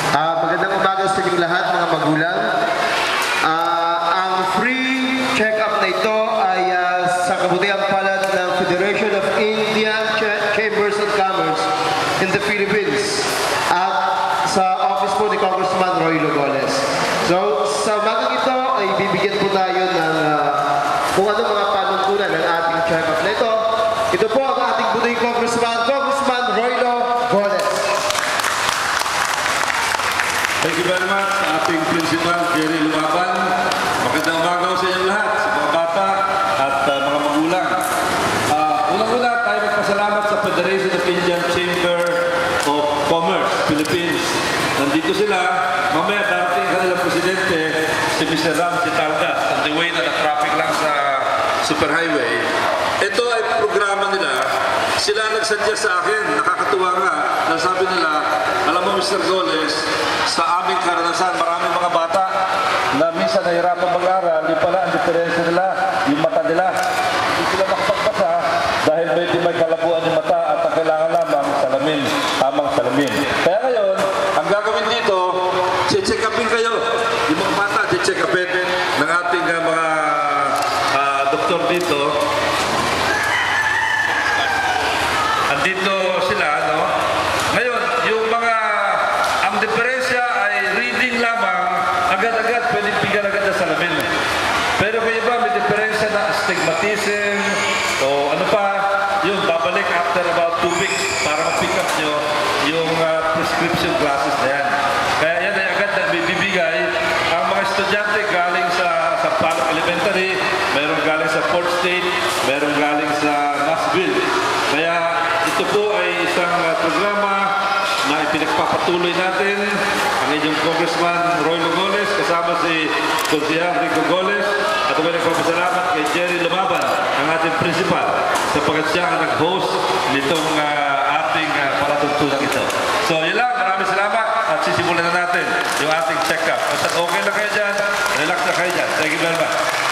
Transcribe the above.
Magandang umaga sa inyong lahat, mga magulang. Ang free check-up na ito ay sa kabutihang palad ng Federation of Indian Chambers of Commerce in the Philippines at sa office po ni Congressman Roy Logoles. So, sa umagang ito ay bibigyan po tayo ng kung ano mga panuntunan ng ating check-up na ito. Ito po ang ating butihing Congressman Roy Logoles. Thank you very much sa ating Principal, Jerry Lumaban. Magandang umaga sa inyong lahat, sa mga bata at mga magulang. Unang-una tayo magpasalamat sa Federation of Indian Chamber of Commerce, Philippines. Nandito sila, mamaya darating ang kanilang presidente, si Mr. Ram Citaldas, on the way na traffic lang sa superhighway. Ito ay programa nila. Sila nagsadya sa akin, nakakatuwa nga, na sabi nila, alam mo Mr. Goles, sa aming karanasan, maraming mga bata na minsan nahirapan mag-aral, di pala ang diferensya nila, yung mata nila. Hindi sila makapagbasa dahil may kalabuan yung mata at ang kailangan lamang salamin, tamang salamin. Kaya ngayon, ang gagawin dito, check upin kayo. Yung mga bata, check upin ng ating mga doktor dito. Andito sila, no? Ngayon, yung mga, ang diferensya ay reading lamang, agad-agad pwede bigyan agad na salamin. Pero kung iba, may diferensya na astigmatism, o ano pa, yung babalik after about 2 weeks para ma-pick up nyo yung prescription glasses na yan. Kaya yan ay agad na bibigay ang mga estudyante galing sa Palok Elementary, mayroong galing sa Port State, mayroong galing sa Masville. Kaya ito po ay isang programa na ipinagpapatuloy natin ang inyong Congressman Roy Logoles kasama si Konsehal Rico Goles at may nagpapasalamat kay Jerry Lumaban, ang ating principal, sapagkat siya ang nag-host nitong ating palatuntunan ito. So yun lang, maraming salamat at sisimulan na natin yung ating check-up. Basta okay na kayo dyan, relax na kayo dyan. Thank you very much.